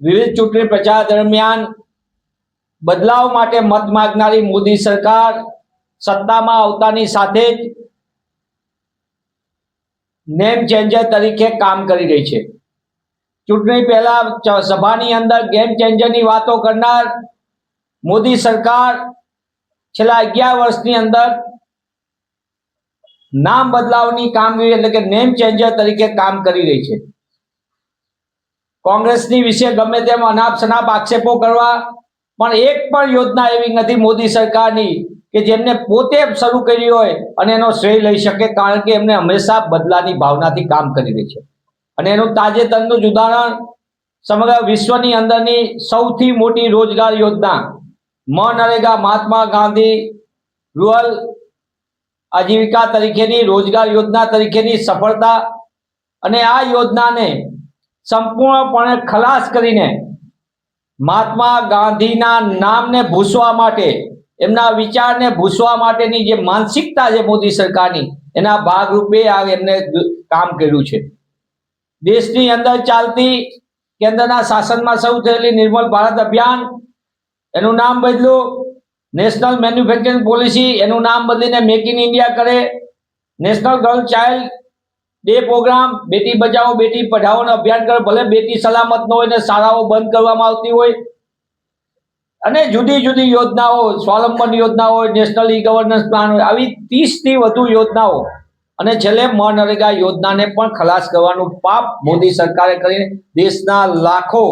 વિવિધ ચૂંટણી પ્રચાર દરમિયાન બદલાવ માટે મત માંગનારી મોદી સરકાર સત્તામાં આવતાની સાથે જ નેમ ચેન્જર તરીકે કામ કરી રહી છે। ચૂંટણી પહેલા સભાની અંદર ગેમ ચેન્જરની વાતો કરનાર મોદી સરકાર છેલ્લા 11 વર્ષની અંદર નામ બદલાવની કામગીરી એટલે કે નેમ ચેન્જર તરીકે કામ કરી રહી છે। કોંગ્રેસની વિશે ગમે તેમ અનાપ શનાપ આક્ષેપો કરવા, પણ એક પણ યોજના એવી નથી મોદી સરકારની કે જેમને પોતે શરૂ કરી હોય અને એનો શ્રેય લઈ શકે, કારણ કે એમને હંમેશા બદલાની ભાવનાથી કામ કરી રહી છે। અને એનું તાજેતરનું જ ઉદાહરણ સમગ્ર વિશ્વની અંદરની સૌથી મોટી રોજગાર યોજના મનરેગા, મહાત્મા ગાંધી રૂરલ આજીવિકા તરીકેની રોજગાર યોજના તરીકેની સફળતા, અને આ યોજનાને સંપૂર્ણપણે ખલાસ કરીને મહાત્મા ગાંધીના નામને ભૂસવા માટે, એમના વિચારને ભૂસવા માટેની જે માનસિકતા છે મોદી સરકારની, એના ભાગરૂપે આ એમને કામ કર્યું છે। દેશની અંદર ચાલતી કેન્દ્રના શાસનમાં શરૂ થયેલી નિર્મલ ભારત અભિયાન, એનું નામ બદલ્યું નેશનલ મેન્યુફેક્ચરિંગ પોલિસી, એનું નામ બદલીને મેક ઇન ઇન્ડિયા કરે। National girl child day programme, Beti Bachao Beti પઢાઓનો અભિયાન કરે, ભલે બેટી સલામત ન હોય ને શાળાઓ બંધ કરવામાં આવતી હોય, અને જુદી જુદી યોજનાઓ, સ્વાવલંબન યોજના હોય, નેશનલ ઈ ગવર્નન્સ પ્લાન હોય, આવી 30 થી વધુ યોજનાઓ, અને છેલ્લે મનરેગા યોજનાને પણ ખલાસ કરવાનું પાપ મોદી સરકારે કરીને દેશના લાખો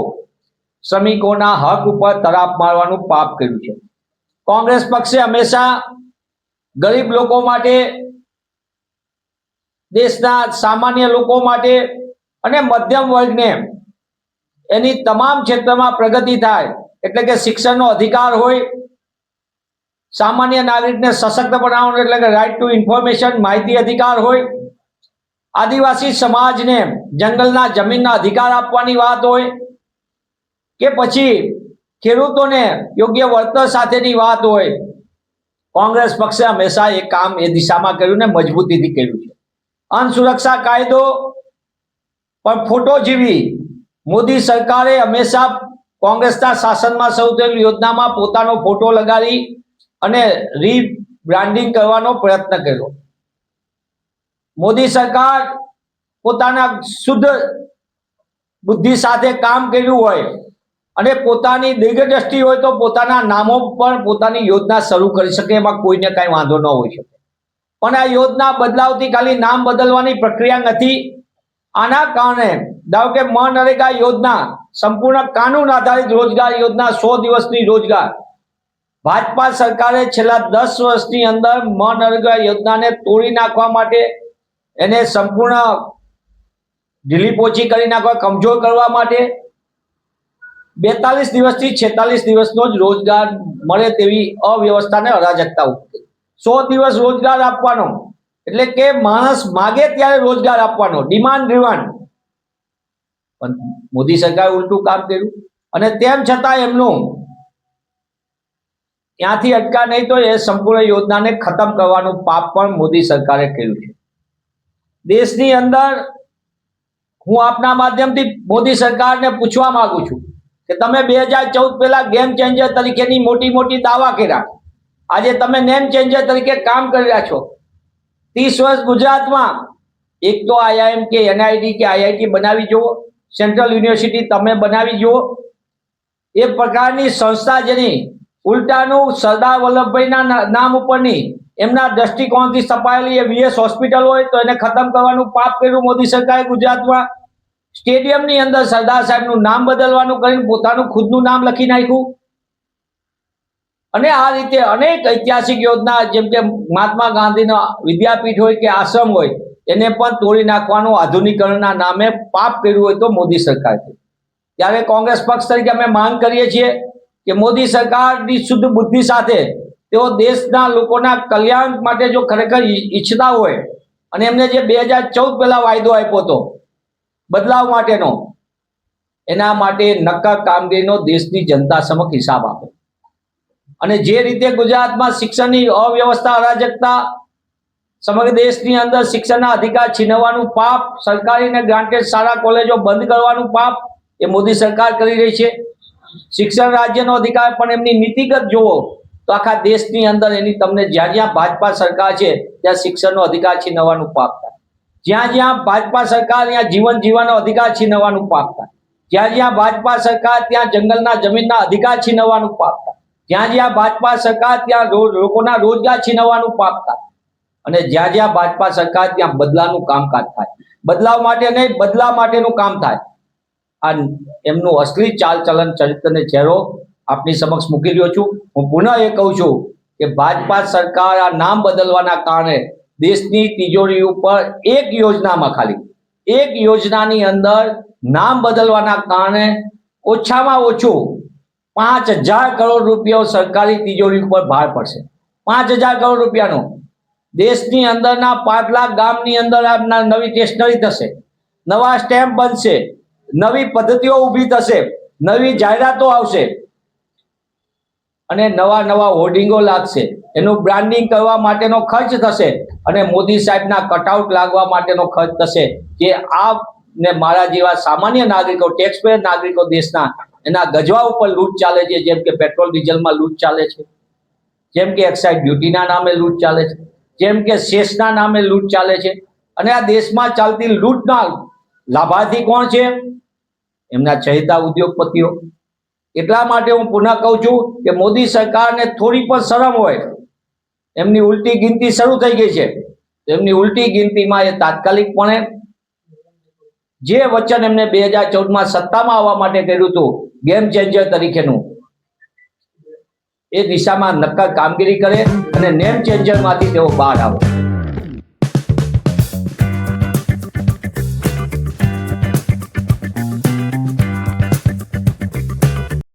શ્રમિકોના હક ઉપર તરાપ મારવાનું પાપ કર્યું છે। કોંગ્રેસ પક્ષે હંમેશા ગરીબ લોકો માટે, દેશના સામાન્ય લોકો માટે અને મધ્યમ વર્ગને એની તમામ ક્ષેત્રમાં પ્રગતિ થાય, એટલે કે શિક્ષણનો અધિકાર હોય, સામાન્ય નાગરિકને સશક્ત બનાવવાનો એટલે કે રાઇટ ટુ ઇન્ફોર્મેશન, માહિતી અધિકાર હોય, આદિવાસી સમાજને જંગલના જમીનના અધિકાર આપવાની વાત હોય, કે પછી ખેડૂતોને યોગ્ય વળતર સાથેની વાત હોય, કોંગ્રેસ પક્ષે હંમેશા એ કામ એ દિશામાં કર્યું ને મજબૂતીથી કર્યું છે। અન્ન સુરક્ષા કાયદો પણ ફોટો જેવી મોદી સરકારે હંમેશા કોંગ્રેસના શાસનમાં શરૂ થયેલી યોજનામાં પોતાનો ફોટો લગાડી અને રીબ્રાન્ડિંગ કરવાનો પ્રયત્ન કર્યો। મોદી સરકાર પોતાના શુદ્ધ બુદ્ધિ સાથે કામ કર્યું હોય અને પોતાની દીર્ઘદ્રષ્ટિ હોય તો પોતાના નામો પર પોતાની યોજના શરૂ કરી શકે, એમાં કોઈને કાંઈ વાંધો ન હોઈ શકે। પણ આ યોજના બદલાવથી ખાલી નામ બદલવાની પ્રક્રિયા નથી। આના કારણે ધારો કે મનરેગા યોજના સંપૂર્ણ કાનૂન આધારિત રોજગાર યોજના, 100 દિવસની રોજગાર, ભાજપા સરકારે છેલ્લા 10 વર્ષની અંદર મનરેગા યોજનાને તોડી નાખવા માટે, એને સંપૂર્ણ ઢીલી પોચી કરી નાખવા, કમજોર કરવા માટે 42 દિવસથી 46 દિવસનો જ રોજગાર મળે તેવી અવ્યવસ્થાને અરાજકતા ઉભી, 100 દિવસ રોજગાર આપવાનો એટલે કે માણસ માગે ત્યારે રોજગાર આપવાનો, ડિમાન્ડ ડ્રિવન। પણ મોદી સરકારે ઉલટું કામ કર્યું, અને તેમ છતાં એમનું ત્યાંથી અટકા નહીં તો એ સંપૂર્ણ યોજનાને ખતમ કરવાનું પાપ પણ મોદી સરકારે કર્યું છે। દેશની અંદર હું આપના માધ્યમથી મોદી સરકારને પૂછવા માંગુ છું કે તમે 2014 પહેલા ગેમ ચેન્જર તરીકેની મોટી મોટી દાવા કર્યા, આજે તમે નેમ ચેન્જર તરીકે કામ કરી રહ્યા છો। 30 વર્ષ ગુજરાતમાં એક તો IIM કે NIT કે IIT બનાવી જુઓ, સેન્ટ્રલ યુનિવર્સિટી તમે બનાવી જુઓ, એ પ્રકારની સંસ્થા જેની ઉલટાનું સરદાર વલ્લભભાઈના નામ ઉપરની એમના દ્રષ્ટિકોણથી સ્થપાયેલી એ VS હોસ્પિટલ હોય તો એને ખતમ કરવાનું પાપ કર્યું મોદી સરકારે ગુજરાતમાં। સ્ટેડિયમની અંદર સરદાર સાહેબનું નામ બદલવાનું કરીને પોતાનું ખુદનું નામ લખી નાખ્યું, અને આ રીતે અનેક ઐતિહાસિક યોજના જેમ કે મહાત્મા ગાંધીનો વિદ્યાપીઠ હોય કે આશ્રમ હોય એને પણ તોડી નાખવાનું આધુનિકરણના નામે પાપ કર્યું હોય તો મોદી સરકાર છે। ત્યારે કોંગ્રેસ પક્ષ તરીકે અમે માંગ કરીએ છીએ કે મોદી સરકારની શુદ્ધ બુદ્ધિ સાથે તેઓ દેશના લોકોના કલ્યાણ માટે જો ખરેખર ઈચ્છતા હોય, અને એમને જે 2014 પહેલા વાયદો આપ્યો હતો બદલાવ માટેનો, એના માટે નક્કર કામગીરીનો દેશની જનતા સમક્ષ હિસાબ આપે। અને જે રીતે ગુજરાતમાં શિક્ષણની અવ્યવસ્થા, અરાજકતા, સમગ્ર દેશની અંદર શિક્ષણના અધિકાર છીનવવાનું પાપ, સરકારી અને ગ્રાન્ટેડ શાળા કોલેજો બંધ કરવાનું પાપ, એ મોદી સરકાર કરી રહી છે. શિક્ષણ રાજ્યનો અધિકાર પણ એમની નીતિગત જોવો તો આખા દેશની અંદર એની તમને જ્યાં જ્યાં ભાજપા સરકાર છે ત્યાં શિક્ષણનો અધિકાર છીનવવાનું પાપ થાય. જ્યાં જ્યાં ભાજપા સરકાર ત્યાં જીવન જીવવાનો અધિકાર છીનવવાનું પાપ થાય. જ્યાં જ્યાં ભાજપા સરકાર ત્યાં જંગલના જમીનના અધિકાર છીનવવાનું પાપ થાય. જ્યાં જ્યાં ભાજપા સરકાર ત્યાં લોકોના રોજગાર છીનવવાનું પાપ થાય. અને જ્યાં જ્યાં ભાજપા સરકાર ત્યાં બદલાનું કામકાજ થાય. બદલાવ માટે નહીં, બદલા માટેનું કામ થાય. આ એમનું અસલી ચાલ ચલન ચરિત્રને ચહેરો આપની સમક્ષ મૂકી રહ્યો છું. હું પુનઃ એ કહું છું કે ભાજપા સરકાર આ નામ બદલવાના કારણે દેશની તિજોરી ઉપર એક યોજનામાં ખાલી એક યોજનાની અંદર નામ બદલવાના કારણે ઓછામાં ઓછું 5,000 કરોડ રૂપિયા સરકારી તિજોરી ઉપર ભાર પડશે. 5,000 કરોડ રૂપિયાનો. દેશની અંદરના 5 લાખ ગામની અંદર નવી સ્ટેશનરી થશે, નવા સ્ટેમ્પ બનશે, નવી પદ્ધતિઓ ઊભી થશે, નવી જાહેરાતો આવશે અને નવા નવા હોર્ડિંગો લાગશે. એનું બ્રાન્ડિંગ કરવા માટેનો ખર્ચ થશે અને મોદી સાહેબના કટઆઉટ લાગવા માટેનો ખર્ચ થશે. જે આ ને મારા જેવા સામાન્ય નાગરિકો, ટેક્સપેયર નાગરિકો દેશના એના ગજવા ઉપર લૂંટ ચાલે છે. જેમ કે પેટ્રોલ ડીઝલમાં લૂંટ ચાલે છે, જેમ કે એક્સાઇઝ ડ્યુટીના નામે લૂંટ ચાલે છે, જેમ કે સેસના નામે લૂંટ ચાલે છે. અને આ દેશમાં ચાલતી લૂંટના લાભાર્થી કોણ છે? એમના ચહેતા ઉદ્યોગપતિઓ. એટલા માટે હું પુનઃ કહું છું કે મોદી સરકારને થોડી પણ શરમ હોય. એમની ઉલટી ગિનતી શરૂ થઈ ગઈ છે. એમની ઉલટી ગિનતીમાં એ તાત્કાલિકપણે જે વચન એમને 2014માં સત્તામાં આવવા માટે કર્યું હતું ગેમ ચેન્જર તરીકેનું, એ દિશામાં નક્કર કામગીરી કરે અને નેમ ચેન્જરમાંથી તેઓ બહાર આવે.